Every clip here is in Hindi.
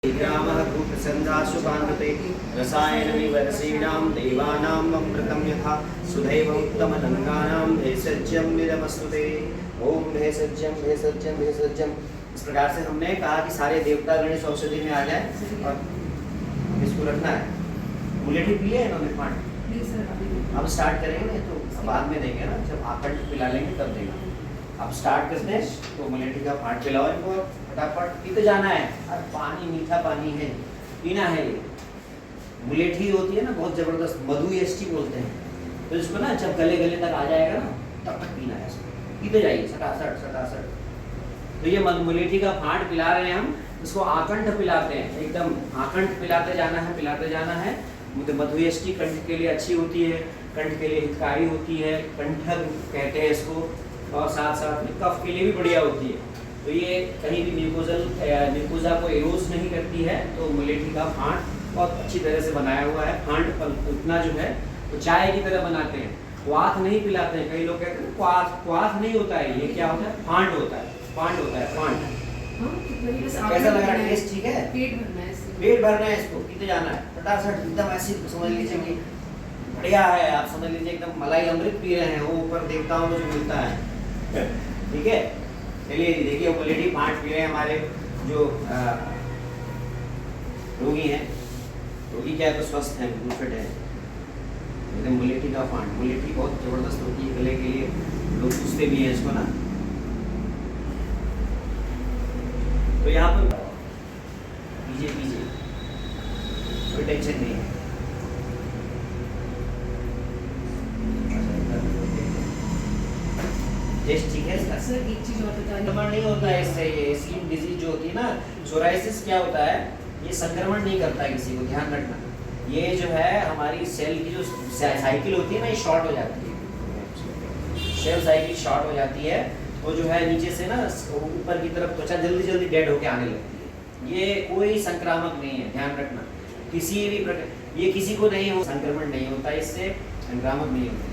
ग्रामः भूप्रसन्दासु कान्वते रसायनमिव रसीणां देवानाम् अमृतं यथा सुधैवोत्तमनङ्गानां भेषज्यं निरमस्तुते। ओम भेषज्यं भेषज्यं भेषज्यं। इस प्रकार से हमने कहा कि सारे देवता गण इस औषधि में आ जाए और इसको रखना है। मुलेठी पी लिया इन्होंने पानी? अब स्टार्ट करेंगे तो बाद में देंगे ना, जब आखंड पिला लेंगे तब देगा। अब स्टार्ट करते हैं तो मुलेठी का पानी पिलाओ इनको, फटाफट पीते जाना है। और पानी मीठा पानी है, पीना है। ये मुलेठी होती है ना बहुत जबरदस्त, मधु एस्टी बोलते हैं। तो इसको ना जब गले गले तक आ जाएगा ना तब तक पीना है इसको, पीते जाइए सटासट सटासट। तो ये मुलेठी का फांट पिला रहे हैं हम, इसको आकंठ पिलाते हैं, एकदम आकंठ पिलाते जाना है, पिलाते जाना है। मधु एस्टी कंठ के लिए अच्छी होती है, कंठ के लिए हितकारी होती है, कंठक कहते हैं इसको, और साथ साथ में कफ के लिए भी बढ़िया होती है। तो ये कहीं भी म्यूकोजा को एरोज नहीं करती है। तो मुलेठी का फांट बहुत अच्छी तरह से बनाया हुआ है। फांट उतना जो है वो चाय की तरह बनाते हैं, क्वाथ नहीं पिलाते हैं। कई लोग कहते हैं क्वाथ, क्वाथ नहीं होता है, ये क्या होता है? फांट होता है, फांट होता है, फांट। कैसा लग रहा है? टेस्ट ठीक है? पेट भरना है इसको, पीते जाना है फटाफट, एकदम ऐसी समझ लीजिए कि बढ़िया है। आप समझ लीजिए एकदम मलाई अमृत पी रहे हैं, वो ऊपर देवताओं को जो मिलता है। ठीक है, चलिए जी देखिए मुलेठी फांट पी रहे हैं हमारे जो रोगी हैं। रोगी क्या है तो स्वस्थ है, बिल्कुल फिट है। एकदम मुलेठी का फांट, मुलेठी बहुत जबरदस्त होती है गले के लिए, लोग पूछते भी हैं इसको ना। तो यहाँ पर पीजिए पीजिए, कोई टेंशन नहीं है। टेस्ट ठीक है इसका? सर एक चीज और बता संक्रमण नहीं होता है इससे। ये स्किन डिजीज जो होती है ना, सोराइसिस क्या होता है, ये संक्रमण नहीं करता है किसी को, ध्यान रखना। ये जो है हमारी सेल की जो साइकिल होती है ना, ये शॉर्ट हो जाती है, सेल साइकिल शॉर्ट हो जाती है। तो जो है नीचे से ना ऊपर की तरफ त्वचा जल्दी जल्दी डेड होके आने लगती है। ये कोई संक्रामक नहीं है, ध्यान रखना। किसी भी प्रकार ये किसी को नहीं हो, संक्रमण नहीं होता इससे, संक्रामक नहीं होती।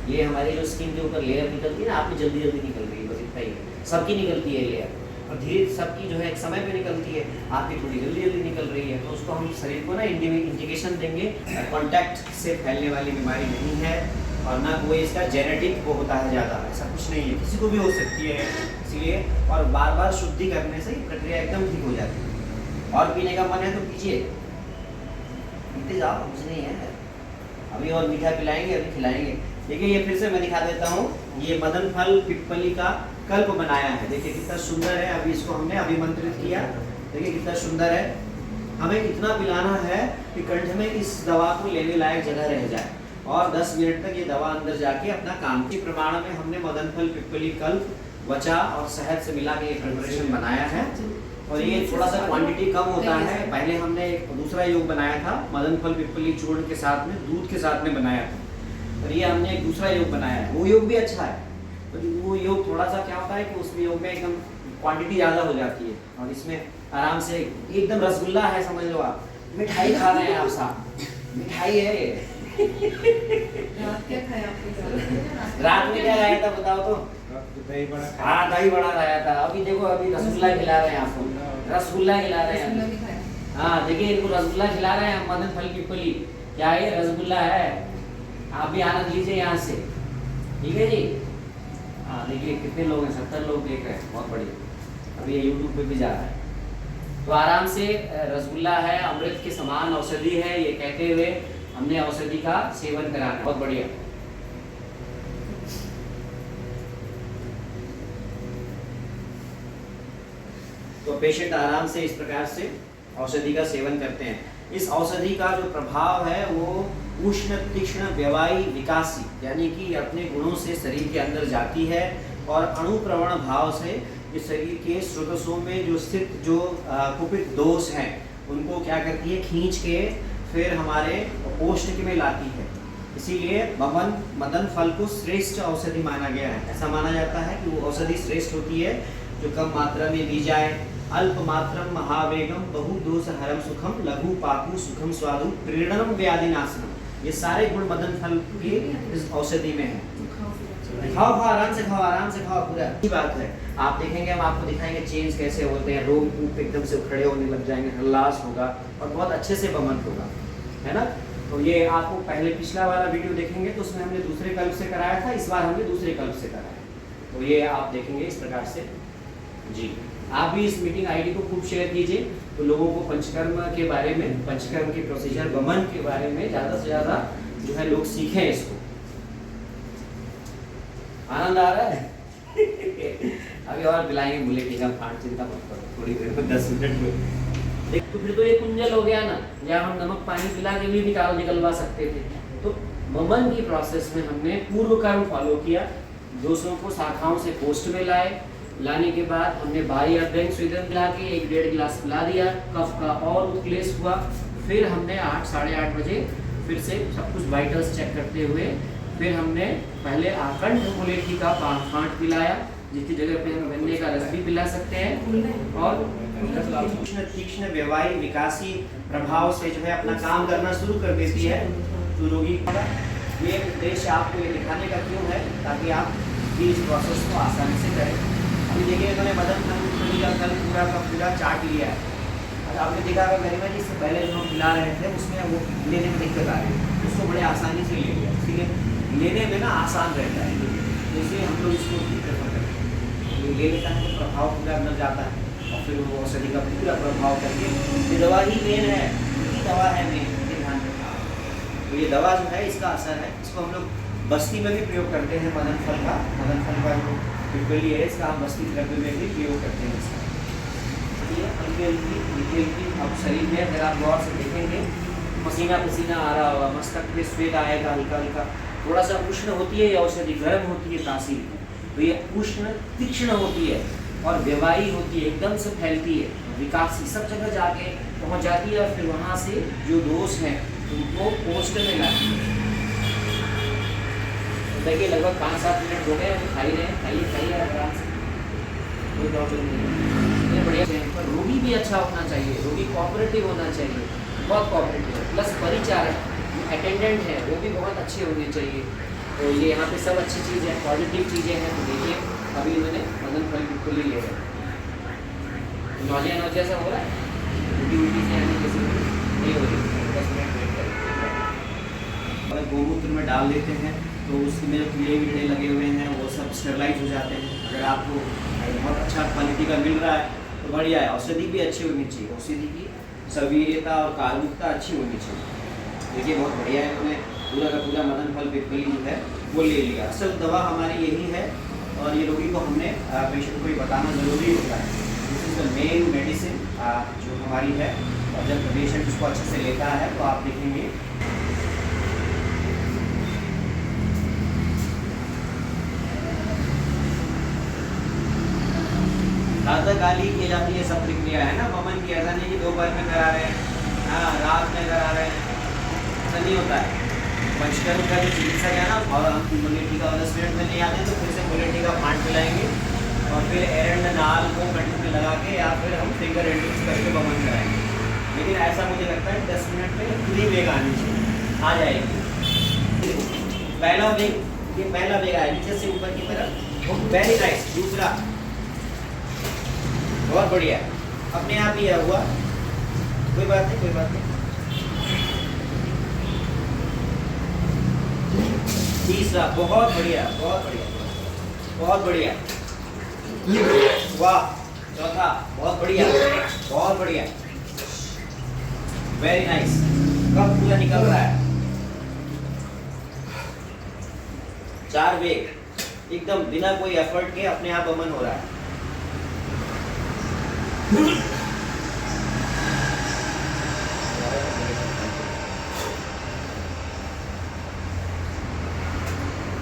ये हमारी जो स्किन के ऊपर लेयर निकलती है ना, आप में जल्दी जल्दी निकल रही है, बस इतना ही है। सबकी निकलती है लेयर, और धीरे सबकी जो है एक समय पे निकलती है, आपकी थोड़ी जल्दी जल्दी निकल रही है। तो उसको हम शरीर को ना इंडिकेशन देंगे, कांटेक्ट से फैलने वाली बीमारी नहीं है, और ना कोई इसका जेनेटिक वो होता है ज़्यादा, ऐसा कुछ नहीं है, किसी को भी हो सकती है। इसलिए और बार बार शुद्धि करने से प्रक्रिया एकदम ठीक हो जाती है। और पीने का मन है तो पीजिए, पीते जाओ, कुछ नहीं है। अभी और मीठा पिलाएंगे, अभी खिलाएंगे। देखिए ये फिर से मैं दिखा देता हूँ, ये मदन फल पिप्पली का कल्प बनाया है। देखिए कितना सुंदर है। अभी इसको हमने अभिमंत्रित किया, देखिए कितना सुंदर है। हमें इतना पिलाना है कि कंठ में इस दवा को लेने लायक जगह रह जाए, और 10 मिनट तक ये दवा अंदर जाके अपना काम के प्रमाण में हमने मदन फल पिप्पली कल्प वचा और शहद से मिला के ये प्रिपरेशन बनाया है। और ये थोड़ा सा क्वांटिटी कम होता है। पहले हमने एक दूसरा योग बनाया था, मदन फल पिप्पली चूर्ण के साथ में, दूध के साथ में बनाया था। और ये हमने एक दूसरा योग बनाया है, वो योग भी अच्छा है। तो वो योग थोड़ा सा क्या होता है कि उसमें योग में एकदम क्वांटिटी ज़्यादा हो जाती है, और इसमें आराम से एकदम रसगुल्ला है, समझ लो आप, मिठाई खा रहे हैं आप साहब, मिठाई है ये। रात क्या खाया आपने? रात में क्या खाया था बताओ तो? दही बड़ा। हाँ दही बड़ा खाया था। अभी देखो अभी रसगुल्ला खिला रहे हैं आपको, रसगुल्ला खिला रहे हैं। हाँ देखिए इनको रसगुल्ला खिला रहे हैं मदन फल पिप्पली। क्या ये रसगुल्ला है? आप भी आनंद लीजिए यहाँ से, ठीक है जी। हाँ देखिए कितने लोग हैं, 70 लोग देख रहे हैं, बहुत बढ़िया। अभी ये यूट्यूब पे भी जा रहा है। तो आराम से रसगुल्ला है, अमृत के समान औषधि है, ये कहते हुए हमने औषधि का सेवन कराना, बहुत बढ़िया। तो पेशेंट आराम से इस प्रकार से औषधि का सेवन करते हैं। इस औषधि का जो प्रभाव है वो उष्ण तीक्ष्ण व्यवायी विकासी, यानी कि अपने गुणों से शरीर के अंदर जाती है, और अणुप्रवण भाव से इस शरीर के स्रोतसों में जो स्थित जो कुपित दोष हैं उनको क्या करती है, खींच के फिर हमारे पोष्ठ में लाती है। इसीलिए मदन फल को श्रेष्ठ औषधि माना गया है। ऐसा माना जाता है कि वो औषधि श्रेष्ठ होती है जो कम मात्रा में दी जाए, अल्प मात्रम महावेगम बहु दोष हरम सुखम लघु पापु सुखम स्वादु प्रीणनम व्याधि नाशनम। ये सारे गुण मदन फल की इस औषधि में है। खाओ खाओ, आराम से खाओ, आराम से खाओ, पूरा अच्छी बात है। आप देखेंगे, हम आपको दिखाएंगे चेंज कैसे होते हैं, रोम कूप एकदम से खड़े होने लग जाएंगे, हल्लास होगा और बहुत अच्छे से बमन होगा, है ना। तो ये आपको पहले पिछला वाला वीडियो देखेंगे तो उसमें हमने दूसरे कल्प से कराया था, इस बार हमने दूसरे कल्प से कराया। तो ये आप देखेंगे इस प्रकार से जी। आप भी इस मीटिंग आईडी को खूब शेयर कीजिए, तो लोगों को पंचकर्म के बारे में, पंचकर्म के प्रोसीजर वमन के बारे में ज़्यादा से ज़्यादा जो है लोग सीखें इसको। आनंद आ रहा है? अभी और पिलाएंगे, बोले ठीक है, फाट चिंता मत करो, थोड़ी देर में 10 मिनट में। देख तो फिर तो ये कुंजल हो गया ना, या हम नमक पानी पिला के भी निकलवा सकते थे। तो वमन की प्रोसेस में हमने पूर्व कर्म फॉलो किया, दूसरों को शाखाओं से पोस्ट में लाने के बाद हमने बाई अभ्यंग स्वेदन पिला के 1-1.5 गिलास पिला दिया, कफ का और उत्क्लेश हुआ। फिर हमने 8 साढ़े 8 बजे फिर से सब कुछ वाइटल्स चेक करते हुए फिर हमने पहले आकंठ मुलेठी का फाँट पिलाया, जिसकी जगह पे हम गन्ने का रस भी पिला सकते हैं। और तीक्ष्ण व्यवहारिक विकासी प्रभाव से जो है अपना काम करना शुरू कर देती है तो रोगी का ये उद्देश्य आपको ये दिखाने का क्यों है, ताकि आप भी इस प्रोसेस को आसानी से करें। अभी देखिए इन्होंने मदन का कल पूरा का पूरा चाट लिया है। और आपने देखा होगा गरिमा जी, इससे पहले जो हम पिला रहे थे उसमें वो लेने में दिक्कत आ रही है, उसको बड़े आसानी से ले लिया, इसलिए लेने में ना आसान रहता है, तो इसलिए हम लोग इसको प्रेफर करते हैं। ले लेता है तो प्रभाव पूरा अंदर जाता है और फिर वो औषधि का पूरा प्रभाव करके ये दवा ही मेन है, ये दवा है मेन, ये ध्यान रखना। तो ये दवा जो है इसका असर है, इसको हम लोग बस्ती में भी प्रयोग करते हैं। मदन फल का जो पिपली है इसका हम बस्ती द्रव्य में भी प्रयोग करते हैं इसका। ये हल्की अब शरीर में अगर आप गौर से देखेंगे पसीना पसीना आ रहा होगा, मस्तक पे स्वेद आएगा हल्का हल्का, थोड़ा सा उष्ण होती है, या औषधि गर्म होती है तासीर, तो ये उष्ण तीक्ष्ण होती है और व्यवहारी होती है, एकदम से फैलती है, विकासी सब जगह जाके पहुंच जाती है और फिर वहाँ से जो दोष हैं उनको पोस्ट में लाती है। देखिए लगभग 5-7 मिनट हो गए, अभी खा ही रहे हैं, खाइए आराम से, कोई प्रॉब्लम नहीं है, इतने बढ़िया है। पर रोगी भी अच्छा होना चाहिए, रोगी कोऑपरेटिव होना चाहिए, बहुत कोऑपरेटिव है, प्लस परिचारक अटेंडेंट है वो भी बहुत अच्छे होने चाहिए। तो ये यहाँ पे सब अच्छी चीज़ें हैं, पॉजिटिव चीज़ें हैं। तो देखिए अभी मैंने मदन फल बिल्कुल ही ले रहे हैं, नौजिया सा हो रहा है, उल्टी से आने किसी नहीं हो रही, 10 मिनट वेट करें। अगर गोमूत्र में डाल देते हैं तो उसमें जो कीड़े लगे हुए हैं वो सब स्टेरलाइज हो जाते हैं। अगर आपको बहुत अच्छा क्वालिटी का मिल रहा है तो बढ़िया है। औषधि भी अच्छी होनी चाहिए, औषधि की सवीर्यता और कारगर अच्छी होनी चाहिए। देखिए बहुत बढ़िया है, उन्होंने पूरा का पूरा मदन फल पिपली जो है वो ले लिया। असल दवा हमारी यही है और ये रोगी को हमने पेशेंट को ये बताना ज़रूरी होता है। This is the main medicine जो हमारी है, और जब पेशेंट उसको अच्छे से लेता है तो आप देखेंगे प्रातःकाली की जाती है सब प्रक्रिया है ना वमन की। ऐसा नहीं कि दोपहर में करा रहे हैं, हाँ रात में करा रहे हैं, ऐसा नहीं होता है। पंचकर्म का जो चिकित्सक है ना, और हम मुलेठी का 10 मिनट में नहीं आते तो फिर से मुलेठी का फाँट पिलाएंगे और फिर एरंड नाल को कंठ में लगा के या फिर हम फिंगर एंडिंग्स करके वमन कराएंगे। लेकिन ऐसा मुझे लगता है 10 मिनट में पूरी वेग आनी चाहिए, आ जाएगी। पहला वेग, ये पहला वेग आया नीचे से ऊपर की तरफ, वेरी नाइस। दूसरा बहुत बढ़िया, अपने आप ही हुआ, कोई बात नहीं, कोई बात नहीं। तीसरा बहुत बढ़िया, बहुत बढ़िया, बहुत बढ़िया, वाह। चौथा बहुत बढ़िया, बहुत बढ़िया, वेरी नाइस। कब पूरा निकल रहा है, 4 वेग एकदम बिना कोई एफर्ट के अपने आप वमन हो रहा है।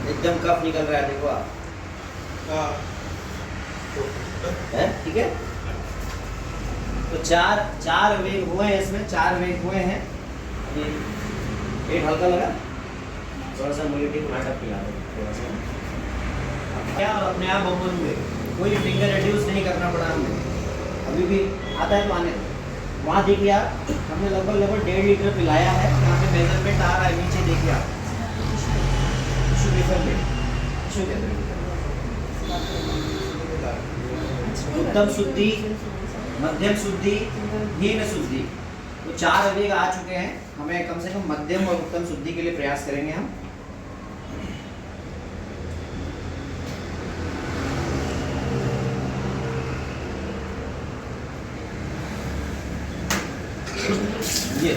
एकदम कफ निकल रहा है, देखो आप, ठीक है। तो चार वेग हुए हैं इसमें, 4 वेग हुए हैं। पेट हल्का लगा, थोड़ा सा मुलेठी को नाटक पिला दो थोड़ा सा, क्या अपने आप वमन हुए, कोई फिंगर रिड्यूस नहीं करना पड़ा हमें। अभी भी आता है तो आने दो। वहाँ देखिए आप, हमने लगभग 1.5 लीटर पिलाया है। यहाँ पे मेजरमेंट आ रहा है नीचे, देखिए आप, શું કહેવાય उत्तम शुद्धि, मध्यम शुद्धि, हीन शुद्धि, तो 4 अवेग आ चुके हैं। हमें कम से कम मध्यम और उत्तम शुद्धि के लिए प्रयास करेंगे हम। ये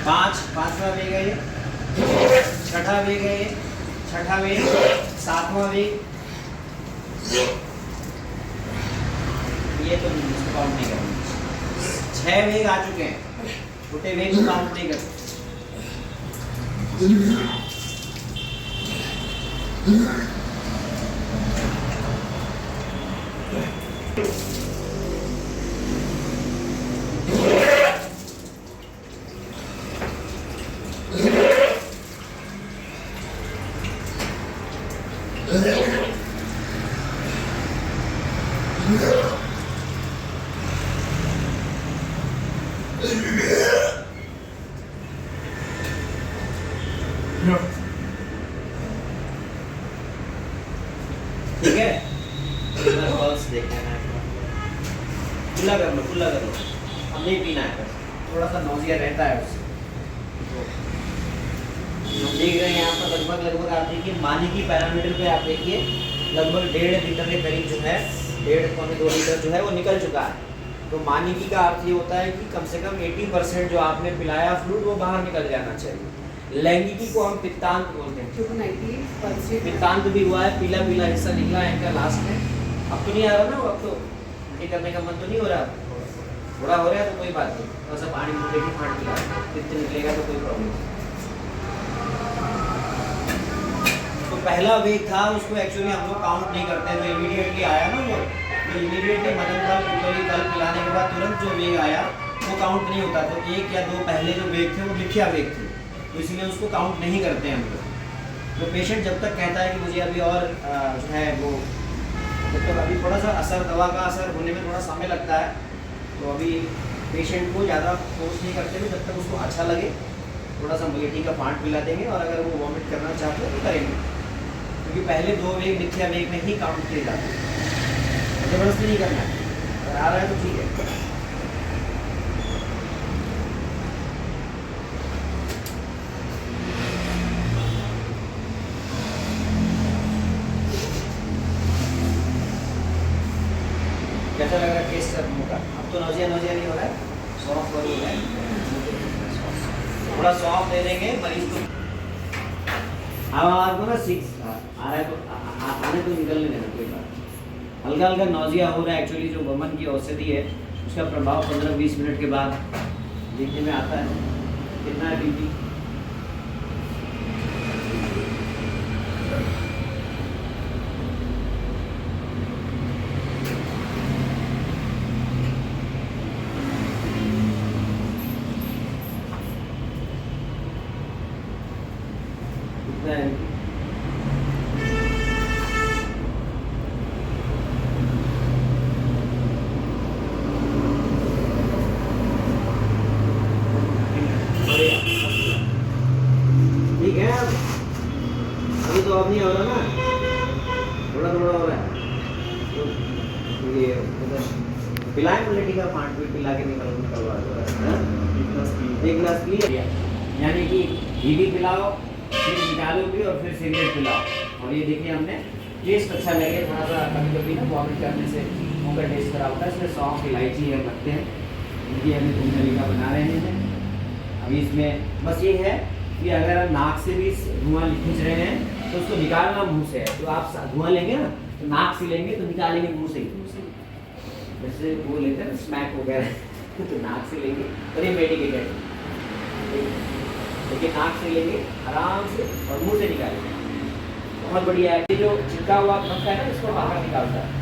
पांचवा वेग है, ये छठा वेग है, ये छठा वेग, 7वां वेग, ये तो इसको काउंट नहीं करेंगे। 6 वेग आ चुके हैं, छोटे वेग को काउंट नहीं करते। ठीक है, पल्स देखना है, खुला कर लो, खुला कर लो। अब नहीं पीना है, बस थोड़ा सा नौजिया रहता है उससे। हम देख रहे हैं यहाँ पर लगभग आप देखिए मानिकी पैरामीटर पे आप देखिए लगभग 1.5 लीटर के करीब जो है 1.5-2 लीटर जो है वो निकल चुका है। तो मानिकी का अर्थ ये होता है कि कम से कम 80% जो आपने पिलाया फ्लूइड वो बाहर निकल जाना चाहिए। लैंगिकी को हम पित्तांत बोलते हैं। 298% पित्तांत भी हुआ है, पीला पीला हिस्सा निकला है इनका लास्ट में। अब तो नहीं आ रहा ना, अब तो उल्टी करने का मन तो नहीं हो रहा, थोड़ा हो रहा है तो कोई बात नहीं, थोड़ा सा पानी मुँह देखिए फाड़ दिया, पित्त निकलेगा तो कोई प्रॉब्लम नहीं। तो पहला वेग था उसको एक्चुअली हम लोग काउंट नहीं करते हैं, जो इमीडिएटली आया ना वो इमीडिएटली मदन कल पिपली कल पिलाने के बाद तुरंत जो वेग आया वो काउंट नहीं होता। तो 1 या 2 पहले जो वेग थे वो मिथ्या वेग थे, तो इसलिए उसको काउंट नहीं करते हैं हम लोग। तो पेशेंट जब तक कहता है कि मुझे अभी और जो है वो जब तक अभी थोड़ा सा असर दवा का असर होने में थोड़ा समय लगता है, तो अभी पेशेंट को ज़्यादा फोर्स नहीं करते हुए जब तक उसको अच्छा लगे थोड़ा सा मुलेठी का पांट पिला देंगे, और अगर वो वॉमिट करना चाहते हो तो करेंगे, क्योंकि पहले 2 वेग मिथ्या वेग में ही काउंट किए जाते हैं। जबरदस्ती नहीं करना है, अगर आ रहा है तो ठीक है। कैसा लग रहा है टेस्ट कर मुँह का? अब तो नौजिया नहीं हो रहा है, सॉफ्ट हो रहा है, थोड़ा सॉफ्ट दे देंगे मरीज को। अब आपको ना 6 आ रहा है तो आने तो निकलने देना, कोई बात। हल्का हल्का नौजिया हो रहा है, एक्चुअली जो वमन की औषधि है उसका प्रभाव 15-20 मिनट के बाद देखने में आता है। कितना है बीपी? कितना है? ठीक है, अभी तो अब नहीं हो रहा ना, थोड़ा थोड़ा हो रहा है, तो ये पिलाएं मुलेठी का पांट भी पिला के निकलवा दो। 1 गिलास पी लिया, यानी कि घी भी पिलाओ, फिर निकालो भी, और फिर सिगरेट पिलाओ। और ये देखिए हमने टेस्ट अच्छा लगे, थोड़ा सा कभी कभी ना वॉमिट करने से मुँह का टेस्ट खराब होता है, इसमें सौंफ इलायची है रखते हैं, इनकी हमें कुंडली का बना रहे हैं। अभी इसमें बस ये है कि अगर आप नाक से भी धुआं खींच रहे हैं तो उसको निकालना मुंह से है। तो आप धुआं लेंगे ना तो नाक से लेंगे तो निकालेंगे मुंह से ही, जैसे वो लेते हैं ना स्मैक वगैरह तो नाक से लेंगे, और ये मेडिकेटेड, लेकिन नाक से लेंगे आराम से और मुंह से निकालेंगे। बहुत बढ़िया है, ये जो छिड़का हुआ पंखा है ना इसको बाहर निकालता है।